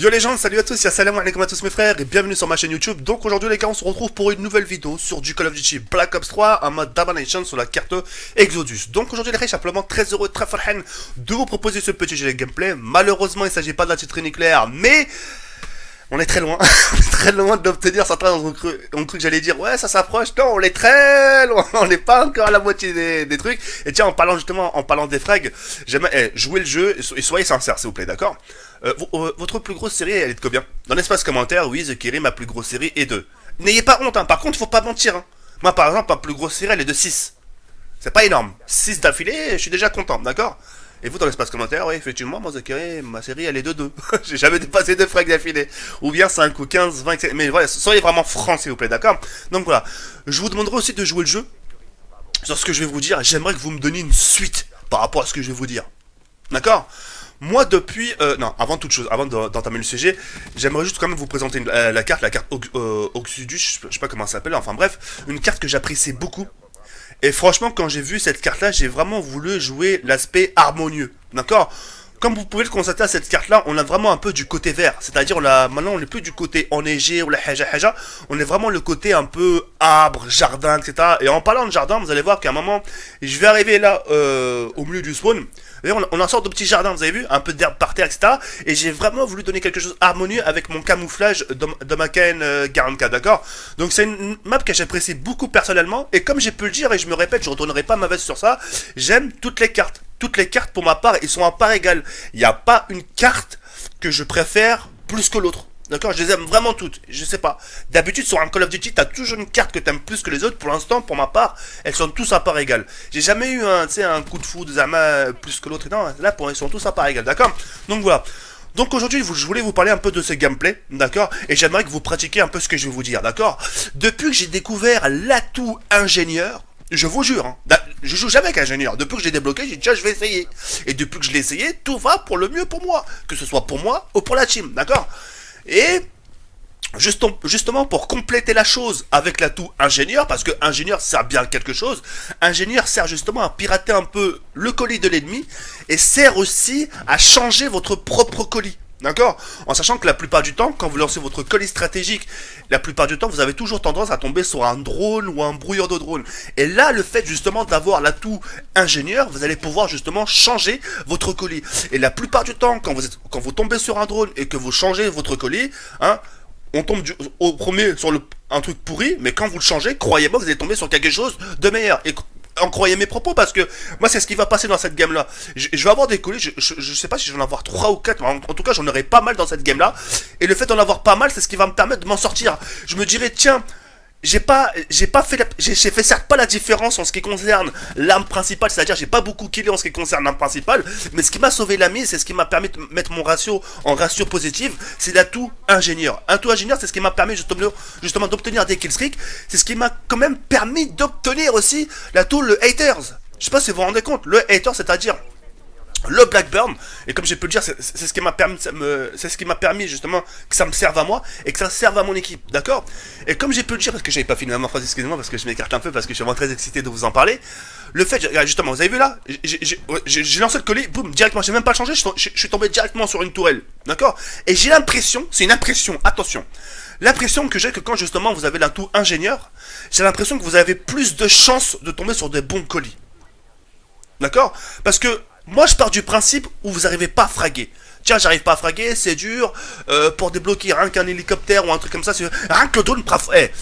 Yo les gens, salut à tous, salam alaikum à tous mes frères et bienvenue sur ma chaîne YouTube. Donc aujourd'hui les gars, on se retrouve pour une nouvelle vidéo sur du Call of Duty Black Ops 3 en mode Domination sur la carte Exodus. Donc aujourd'hui les gars, je suis simplement très heureux, très farhan de vous proposer ce petit jeu de gameplay. Malheureusement il ne s'agit pas de la titrerie nucléaire, mais on est très loin, on est très loin d'obtenir certains. On cru que j'allais dire ouais ça s'approche, non on est très loin, on n'est pas encore à la moitié des trucs. Et tiens, en parlant des frags, j'aimerais jouer le jeu et soyez sincères s'il vous plaît, d'accord. Votre plus grosse série elle est de combien? Dans l'espace commentaire, oui, The Kerry, ma plus grosse série est de. N'ayez pas honte, hein. Par contre faut pas mentir, hein. Moi par exemple ma plus grosse série elle est de 6. C'est pas énorme, 6 d'affilée, je suis déjà content, d'accord. Et vous dans l'espace commentaire, oui effectivement, moi The Kerry, ma série elle est de 2. J'ai jamais dépassé 2 frags d'affilée. Ou bien 5 ou 15, 20, etc. Mais voilà, soyez vraiment francs s'il vous plaît, d'accord. Donc voilà, je vous demanderai aussi de jouer le jeu. Sur ce que je vais vous dire, j'aimerais que vous me donniez une suite par rapport à ce que je vais vous dire. D'accord. Moi depuis, non, avant toute chose, avant d'entamer le sujet, j'aimerais juste quand même vous présenter la carte Exodus, je sais pas comment ça s'appelle, enfin bref, une carte que j'apprécie beaucoup. Et franchement, quand j'ai vu cette carte-là, j'ai vraiment voulu jouer l'aspect harmonieux, d'accord. Comme vous pouvez le constater à cette carte-là, on a vraiment un peu du côté vert, c'est-à-dire maintenant on n'est plus du côté enneigé ou la haja, on est vraiment le côté un peu arbre, jardin, etc. Et en parlant de jardin, vous allez voir qu'à un moment, je vais arriver là au milieu du spawn. On en sort de petits jardins, vous avez vu, un peu d'herbe par terre, etc. Et j'ai vraiment voulu donner quelque chose harmonieux avec mon camouflage de ma KN-44, d'accord. Donc c'est une map que j'apprécie beaucoup personnellement. Et comme j'ai pu le dire, et je me répète, je retournerai pas ma veste sur ça, j'aime toutes les cartes. Toutes les cartes pour ma part, ils sont à part égale. Il n'y a pas une carte que je préfère plus que l'autre. D'accord, je les aime vraiment toutes, je sais pas. D'habitude sur un Call of Duty, t'as toujours une carte que t'aimes plus que les autres. Pour l'instant, pour ma part, elles sont tous à part égale. J'ai jamais eu un coup de foudre, Zama plus que l'autre. Non, là, ils sont tous à part égale, d'accord. Donc voilà. Donc aujourd'hui, je voulais vous parler un peu de ce gameplay, d'accord. Et j'aimerais que vous pratiquiez un peu ce que je vais vous dire, d'accord. Depuis que j'ai découvert l'atout ingénieur, je vous jure, hein, je joue jamais avec ingénieur. Depuis que je l'ai débloqué, j'ai dit tiens, je vais essayer. Et depuis que je l'ai essayé, tout va pour le mieux pour moi. Que ce soit pour moi ou pour la team, d'accord. Et justement pour compléter la chose avec l'atout ingénieur, parce que ingénieur sert bien à quelque chose, ingénieur sert justement à pirater un peu le colis de l'ennemi et sert aussi à changer votre propre colis. D'accord. En sachant que la plupart du temps, quand vous lancez votre colis stratégique, la plupart du temps, vous avez toujours tendance à tomber sur un drone ou un brouilleur de drone. Et là, le fait justement d'avoir l'atout ingénieur, vous allez pouvoir justement changer votre colis. Et la plupart du temps, quand vous tombez sur un drone et que vous changez votre colis, hein, on tombe au premier sur un truc pourri, mais quand vous le changez, croyez-moi que vous allez tomber sur quelque chose de meilleur. Et en croyez mes propos, parce que moi c'est ce qui va passer dans cette game là. Je vais avoir des colis, je sais pas si je vais en avoir 3 ou 4, mais en tout cas j'en aurai pas mal dans cette game là. Et le fait d'en avoir pas mal, c'est ce qui va me permettre de m'en sortir. Je me dirais tiens, j'ai fait certes pas la différence en ce qui concerne l'arme principale, c'est-à-dire j'ai pas beaucoup killé en ce qui concerne l'arme principale, mais ce qui m'a sauvé la mise, c'est ce qui m'a permis de mettre mon ratio en ratio positive, c'est l'atout ingénieur. L'atout ingénieur, c'est ce qui m'a permis justement d'obtenir des killstreaks, c'est ce qui m'a quand même permis d'obtenir aussi l'atout le haters. Je sais pas si vous vous rendez compte, le hater, c'est-à-dire le Blackburn, et comme j'ai pu le dire, c'est ce qui m'a permis, justement que ça me serve à moi et que ça serve à mon équipe, d'accord. Et comme j'ai pu le dire, parce que j'avais pas fini ma phrase, excusez-moi, parce que je m'écarte un peu, parce que je suis vraiment très excité de vous en parler. Le fait, justement, vous avez vu là, j'ai lancé le colis, boum, directement, j'ai même pas changé, je suis tombé directement sur une tourelle, d'accord. Et j'ai l'impression, c'est une impression, attention, l'impression que j'ai que quand justement vous avez l'atout ingénieur, j'ai l'impression que vous avez plus de chances de tomber sur des bons colis, d'accord. Parce que moi je pars du principe où vous n'arrivez pas à fraguer. Tiens, j'arrive pas à fraguer, c'est dur. Pour débloquer rien qu'un hélicoptère ou un truc comme ça, rien que le drone,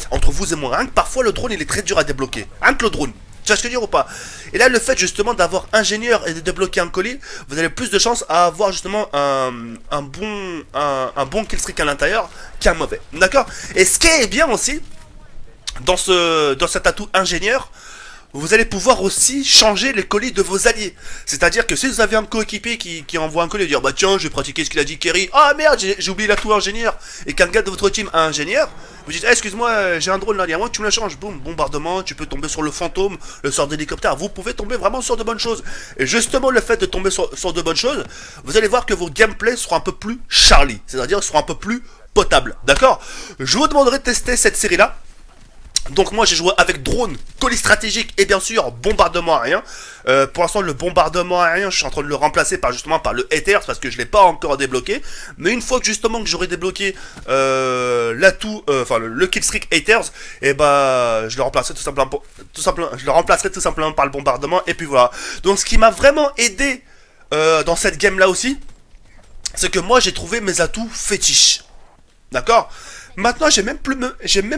entre vous et moi, rien que parfois le drone il est très dur à débloquer. Rien que le drone. Tu vois ce que je veux dire ou pas? Et là, le fait justement d'avoir ingénieur et de débloquer un colis, vous avez plus de chances à avoir justement un bon killstreak à l'intérieur qu'un mauvais. D'accord. Et ce qui est bien aussi, dans cet atout ingénieur, vous allez pouvoir aussi changer les colis de vos alliés. C'est-à-dire que si vous avez un coéquipier qui envoie un colis et dire bah tiens, je vais pratiquer ce qu'il a dit Kerry. Ah merde, j'ai oublié l'atout ingénieur. Et qu'un gars de votre team a un ingénieur, vous dites excuse-moi, j'ai un drone là, moi tu me le changes. Boum, bombardement, tu peux tomber sur le fantôme, le sort d'hélicoptère. Vous pouvez tomber vraiment sur de bonnes choses. Et justement, le fait de tomber sur de bonnes choses, vous allez voir que vos gameplays seront un peu plus Charlie. C'est-à-dire seront un peu plus potables. D'accord. Je vous demanderai de tester cette série-là. Donc moi j'ai joué avec drone, colis stratégique et bien sûr bombardement aérien. Pour l'instant le bombardement aérien je suis en train de le remplacer par justement par le Haters parce que je l'ai pas encore débloqué. Mais une fois que justement que j'aurai débloqué l'atout, enfin le killstreak Haters, et bah je le remplacerai je le remplacerai tout simplement par le bombardement et puis voilà. Donc ce qui m'a vraiment aidé dans cette game là aussi, c'est que moi j'ai trouvé mes atouts fétiches. D'accord? Maintenant, j'ai même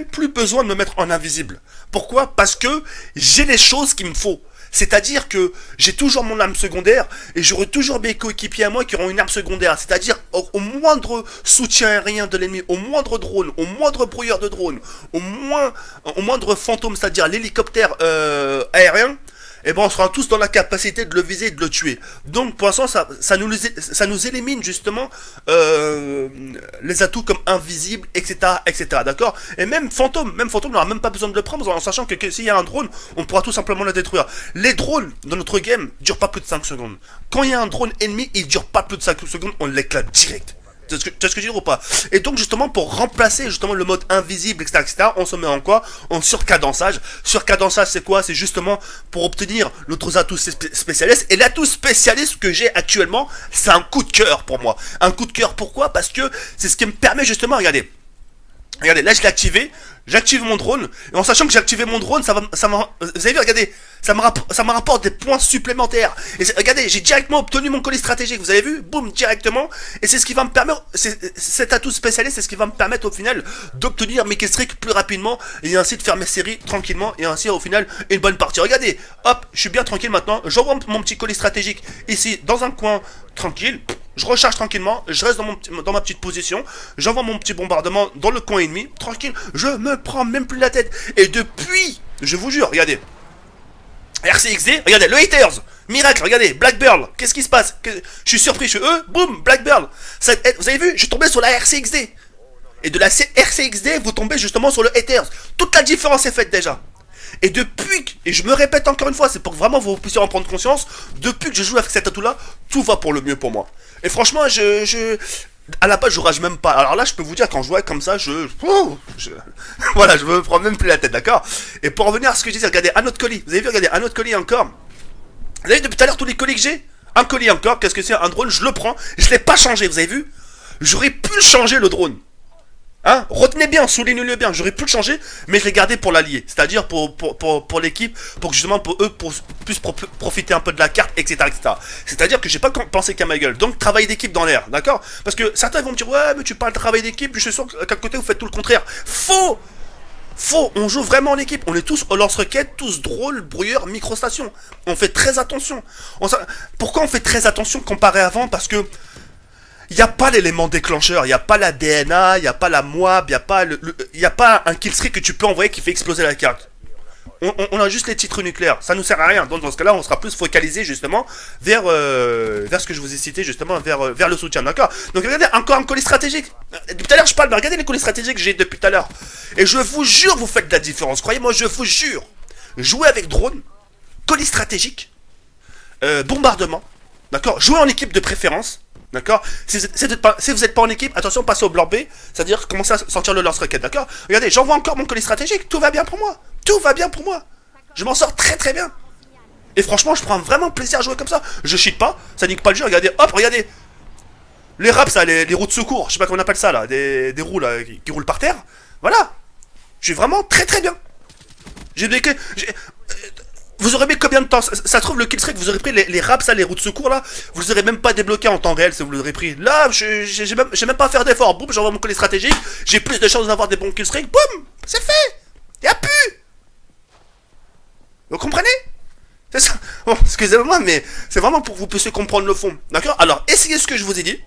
plus besoin de me mettre en invisible. Pourquoi? Parce que j'ai les choses qu'il me faut. C'est-à-dire que j'ai toujours mon arme secondaire et j'aurai toujours mes coéquipiers à moi qui auront une arme secondaire. C'est-à-dire au moindre soutien aérien de l'ennemi, au moindre drone, au moindre brouilleur de drone, au moindre fantôme, c'est-à-dire l'hélicoptère aérien, et ben on sera tous dans la capacité de le viser et de le tuer. Donc pour l'instant ça nous élimine justement les atouts comme invisible, etc. etc. D'accord? Et même fantôme on n'aura même pas besoin de le prendre en sachant que s'il y a un drone, on pourra tout simplement le détruire. Les drones dans notre game durent pas plus de 5 secondes. Quand il y a un drone ennemi, il dure pas plus de 5 secondes, on l'éclate direct. Tu vois ce que je veux dire ou pas? Et donc justement pour remplacer justement le mode invisible, etc., etc., on se met en quoi? En surcadençage. Surcadençage c'est quoi? C'est justement pour obtenir notre atout spécialiste. Et l'atout spécialiste que j'ai actuellement, c'est un coup de cœur pour moi. Un coup de cœur pourquoi? Parce que c'est ce qui me permet justement, regardez, là je l'ai activé, j'active mon drone, et en sachant que j'ai activé mon drone, vous avez vu, regardez, ça me rapporte des points supplémentaires. Et regardez, j'ai directement obtenu mon colis stratégique, vous avez vu, boum, directement, et c'est ce qui va me permettre, cet atout spécialiste, c'est ce qui va me permettre au final d'obtenir mes killstreaks plus rapidement, et ainsi de faire mes séries tranquillement, et ainsi au final, une bonne partie. Regardez, hop, je suis bien tranquille maintenant, j'envoie mon petit colis stratégique ici, dans un coin tranquille. Je recharge tranquillement, je reste dans ma petite position, j'envoie mon petit bombardement dans le coin ennemi, tranquille, je me prends même plus la tête. Et depuis, je vous jure, regardez, RCXD, regardez, le Haters, miracle, regardez, Blackbird, qu'est-ce qui se passe? Je suis surpris, je suis boum, Blackbird. Vous avez vu, je suis tombé sur la RCXD. Et de la RCXD, vous tombez justement sur le Haters. Toute la différence est faite déjà. Et depuis, et je me répète encore une fois, c'est pour que vraiment vous puissiez en prendre conscience, depuis que je joue avec cet atout-là, tout va pour le mieux pour moi. Et franchement, à la base, je rage même pas. Alors là, je peux vous dire, quand je jouais comme ça, voilà, je me prends même plus la tête, d'accord? Et pour revenir à ce que je disais, regardez, un autre colis. Vous avez vu, regardez, un autre colis encore. Vous avez vu depuis tout à l'heure tous les colis que j'ai? Un colis encore, qu'est-ce que c'est? Un drone, je le prends. Je l'ai pas changé, vous avez vu? J'aurais pu le changer, le drone. Hein, retenez bien, soulignez-le bien, j'aurais pu le changer, mais je l'ai gardé pour l'allier, c'est-à-dire pour l'équipe, pour que justement pour eux puissent profiter un peu de la carte, etc. etc. C'est-à-dire que j'ai pas pensé qu'à ma gueule, donc travail d'équipe dans l'air, d'accord? Parce que certains vont me dire, ouais, mais tu parles de travail d'équipe, je suis sûr qu'à côté vous faites tout le contraire. Faux! Faux, on joue vraiment en équipe, on est tous au lance-roquettes, tous drôles, brouilleurs, micro-stations. On fait très attention. Pourquoi on fait très attention comparé à avant? Parce que il n'y a pas l'élément déclencheur, il n'y a pas la DNA, il n'y a pas la MOAB, il n'y a pas un killstreak que tu peux envoyer qui fait exploser la carte. On a juste les titres nucléaires, ça nous sert à rien. Donc dans ce cas-là, on sera plus focalisé justement vers ce que je vous ai cité, justement vers le soutien, d'accord? Donc regardez, encore un colis stratégique. Depuis tout à l'heure, je parle, mais regardez les colis stratégiques que j'ai depuis tout à l'heure. Et je vous jure, vous faites de la différence. Croyez-moi, je vous jure. Jouer avec drone, colis stratégique, bombardement, d'accord? Jouer en équipe de préférence. D'accord? Si vous n'êtes pas en équipe, attention, passez au blanc B, c'est-à-dire commencez à sortir le lance-roquette, d'accord? Regardez, j'envoie encore mon colis stratégique, tout va bien pour moi. Tout va bien pour moi. Je m'en sors très très bien. Et franchement, je prends vraiment plaisir à jouer comme ça. Je cheat pas, ça nique pas le jeu, regardez, hop, regardez. Les raps, ça, les roues de secours, je sais pas comment on appelle ça là, des roues là, qui roulent par terre. Voilà. Je suis vraiment très très bien. Vous aurez mis combien de temps? Ça se trouve, le killstreak, vous aurez pris les raps, les roues de secours là, vous les aurez même pas débloqués en temps réel si vous l'aurez pris. Là, j'ai même pas à faire d'effort. Boum, j'envoie mon colis stratégique, j'ai plus de chances d'avoir des bons killstreaks. Boum, c'est fait. Y'a plus. Vous comprenez? C'est ça. Bon, excusez-moi, mais c'est vraiment pour que vous puissiez comprendre le fond. D'accord? Alors, essayez ce que je vous ai dit.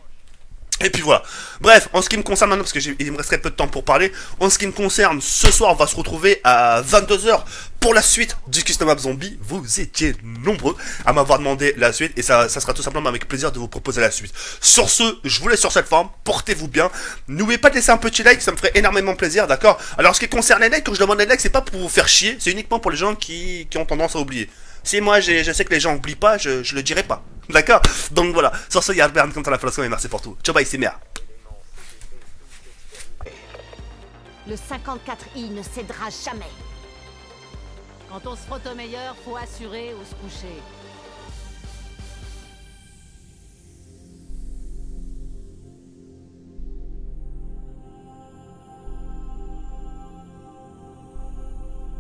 Et puis voilà. Bref, en ce qui me concerne maintenant, parce qu'il me resterait peu de temps pour parler, en ce qui me concerne, ce soir, on va se retrouver à 22h pour la suite du Custom Map Zombie. Vous étiez nombreux à m'avoir demandé la suite, et ça sera tout simplement avec plaisir de vous proposer la suite. Sur ce, je vous laisse sur cette forme, portez-vous bien. N'oubliez pas de laisser un petit like, ça me ferait énormément plaisir, d'accord? Alors, ce qui concerne les likes, quand je demande les likes, c'est pas pour vous faire chier, c'est uniquement pour les gens qui ont tendance à oublier. Si moi, je sais que les gens oublient pas, je le dirai pas. D'accord? Donc voilà. Sur ce, il y a Albert comme à la façon et merci pour tout. Ciao, bye, c'est merde. Le 54i ne cédera jamais. Quand on se frotte au meilleur, faut assurer ou se coucher.